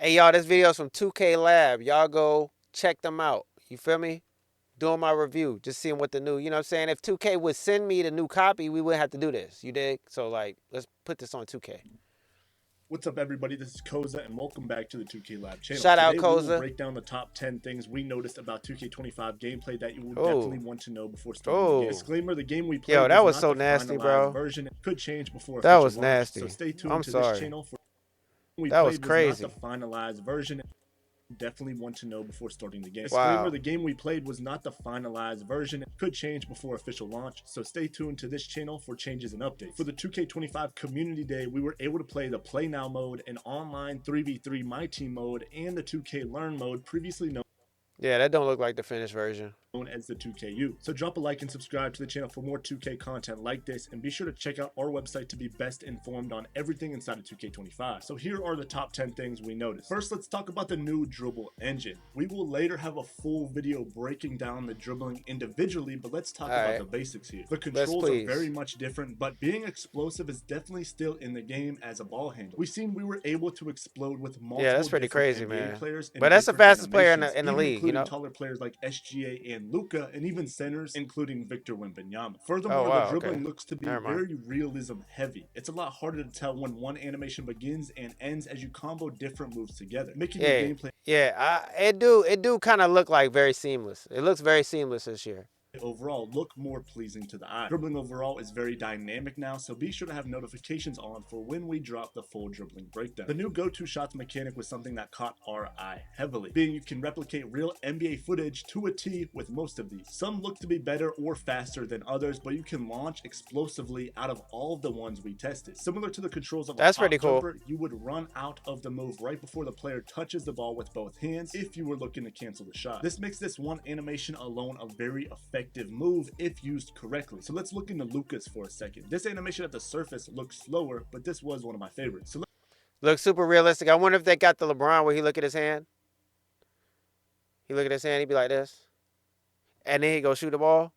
Hey, y'all, this video's from 2K Lab. Y'all go check them out. You feel me? Doing my review, just seeing what the new, you know what I'm saying? If 2K would send me the new copy, we wouldn't have to do this. You dig? So, like, let's put this on 2K. What's up, everybody? This is Koza, and welcome back to the 2K Lab channel. Shout out Today, we will Koza. break down the top 10 things we noticed about 2K25 gameplay that you will definitely Oh, want to know before starting the game. oh. Disclaimer, the game we Yo, played that was was not so the nasty, finalized bro. version. It could change before That official was launch, so nasty. stay tuned I'm to this sorry. channel for we That was played was not the crazy. finalized version. Definitely want to know before starting the game. Disclaimer, Wow. the game we played was not the finalized version. It could change before official launch, so stay tuned to this channel for changes and updates. For the 2K25 Community Day, we were able to play the Play Now mode, an online 3v3 My Team mode, and the 2K Learn mode, previously known Yeah, that don't look like the finished version. as the 2KU. So drop a like and subscribe to the channel for more 2K content like this, and be sure to check out our website to be best informed on everything inside of 2K25. So here are the top 10 things we noticed. First, let's talk about the new dribble engine. We will later have a full video breaking down the dribbling individually, but let's talk All about right. the basics here. The Let's controls are very please. much different, but being explosive is definitely still in the game as a ball handler. We've seen we were able to explode with Yeah, multiple that's pretty different crazy, NBA man. players But and that's the different fastest player in animations, the even league, you including know? taller players like SGA and Luka, and even centers, including Victor Wembanyama. Oh, Furthermore, the wow. Okay. dribbling looks to be Never mind. very realism heavy. It's a lot harder to tell when one animation begins and ends as you combo different moves together, making the Yeah. gameplay Yeah. It do kind of look like very seamless. It looks very seamless this year. overall look more pleasing to the eye. Dribbling overall is very dynamic now, so be sure to have notifications on for when we drop the full dribbling breakdown. The new go-to shots mechanic was something that caught our eye heavily, being you can replicate real NBA footage to a T with most of these. Some look to be better or faster than others, but you can launch explosively out of all of the ones we tested. Similar to the controls of a That's pop pretty cool. jumper, you would run out of the move right before the player touches the ball with both hands if you were looking to cancel the shot. This makes this one animation alone a very effective move if used correctly. So let's look into Lucas for a second. This animation at the surface looks slower, but this was one of my favorites. So Looks super realistic. I wonder if they got the LeBron where he look at his hand. He look at his hand, he be like this. And then he go shoot the ball.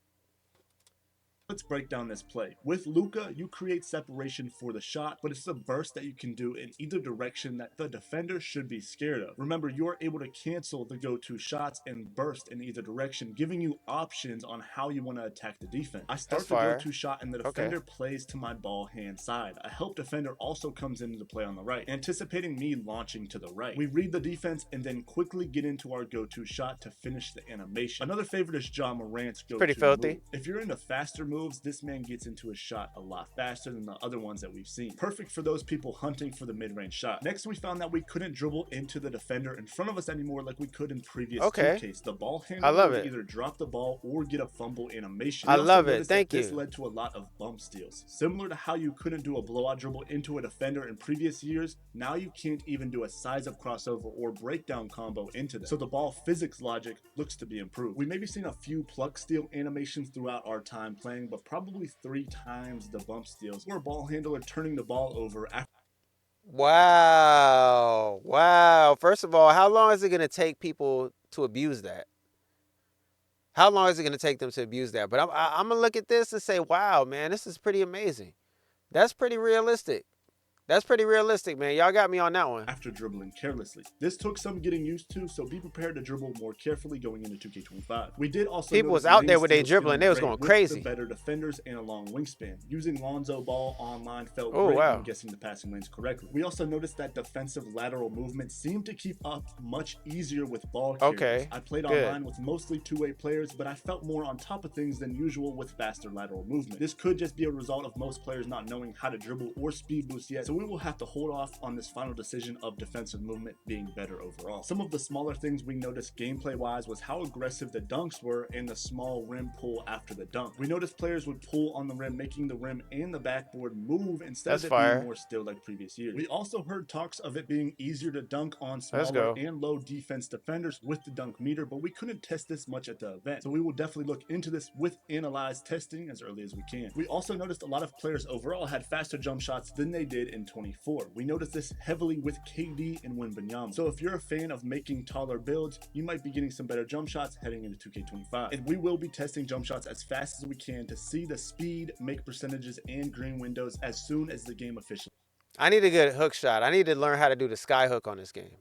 let's break down this play. With Luka, you create separation for the shot, but it's a burst that you can do in either direction that the defender should be scared of. Remember, you're able to cancel the go-to shots and burst in either direction, giving you options on how you want to attack the defense. I That's start the fire. go-to shot and the Okay. defender plays to my ball hand side. A help defender also comes into play on the right, anticipating me launching to the right. We read the defense and then quickly get into our go-to shot to finish the animation. Another favorite is Ja Morant's It's pretty go-to move. filthy. If you're into faster moves, this man gets into his shot a lot faster than the other ones that we've seen. Perfect for those people hunting for the mid-range shot. Next, we found that we couldn't dribble into the defender in front of us anymore like we could in previous Okay. 2Ks. The ball I handler love would it. either drop the ball or get a fumble animation. I We also love it. noticed that Thank this you. led to a lot of bump steals. Similar to how you couldn't do a blowout dribble into a defender in previous years, now you can't even do a size-up crossover or breakdown combo into them. So the ball physics logic looks to be improved. We maybe seen a few pluck steal animations throughout our time playing, but probably 3 times the bump steals, or a ball handler turning the ball over after Wow. Wow. First of all, how long is it going to take people to abuse that? How long is it going to take them to abuse that? But I'm going to look at this and say, wow, man, this is pretty amazing. That's pretty realistic. That's pretty realistic, man. Y'all got me on that one. after dribbling carelessly. This took some getting used to, so be prepared to dribble more carefully going into 2K25. We did also People was notice out lane there with their steals dribbling. feeling They was great going with the crazy. better defenders and a long wingspan. Using Lonzo Ball online felt Oh, great when wow. guessing the passing lanes correctly. We also noticed that defensive lateral movement seemed to keep up much easier with ball carriers. Okay. I played Good. online with mostly two-way players, but I felt more on top of things than usual with faster lateral movement. This could just be a result of most players not knowing how to dribble or speed boost yet, so we will have to hold off on this final decision of defensive movement being better overall. Some of the smaller things we noticed gameplay wise was how aggressive the dunks were and the small rim pull after the dunk. We noticed players would pull on the rim, making the rim and the backboard move instead That's of it being fire. more still like previous years. We also heard talks of it being easier to dunk on Let's smaller go. and low defense defenders with the dunk meter, but we couldn't test this much at the event. So we will definitely look into this with analyzed testing as early as we can. We also noticed a lot of players overall had faster jump shots than they did in 24. We noticed this heavily with KD and Wembanyama. So if you're a fan of making taller builds, you might be getting some better jump shots heading into 2K25. And we will be testing jump shots as fast as we can to see the speed, make percentages, and green windows as soon as the game officially. I need a good hook shot. I need to learn how to do the sky hook on this game.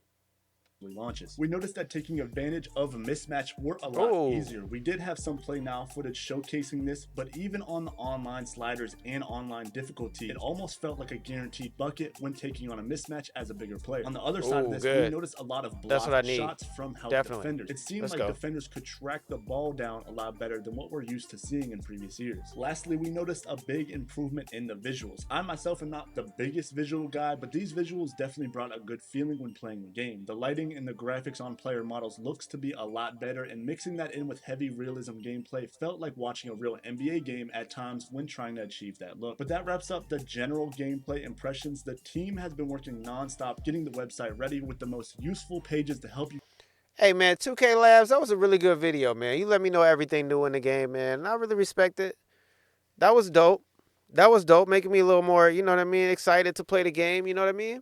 launches. We noticed that taking advantage of a mismatch were a lot Oh. easier. We did have some play now footage showcasing this, but even on the online sliders and online difficulty, it almost felt like a guaranteed bucket when taking on a mismatch as a bigger player. On the other side of Ooh, this, good. we noticed a lot of That's what I blocked need. shots from help Definitely. defenders. It seemed Let's like go. defenders could track the ball down a lot better than what we're used to seeing in previous years. Lastly, we noticed a big improvement in the visuals. I myself am not the biggest visual guy, but these visuals definitely brought a good feeling when playing the game. The lighting and the graphics on player models looks to be a lot better, and mixing that in with heavy realism gameplay felt like watching a real NBA game at times when trying to achieve that look. But that wraps up the general gameplay impressions. The team has been working non-stop getting the website ready with the most useful pages to help you. Hey man, 2K Labs, that was a really good video, man. You let me know everything new in the game, man. And I really respect it. That was dope. That was dope, making me a little more, you know what I mean, excited to play the game, you know what I mean?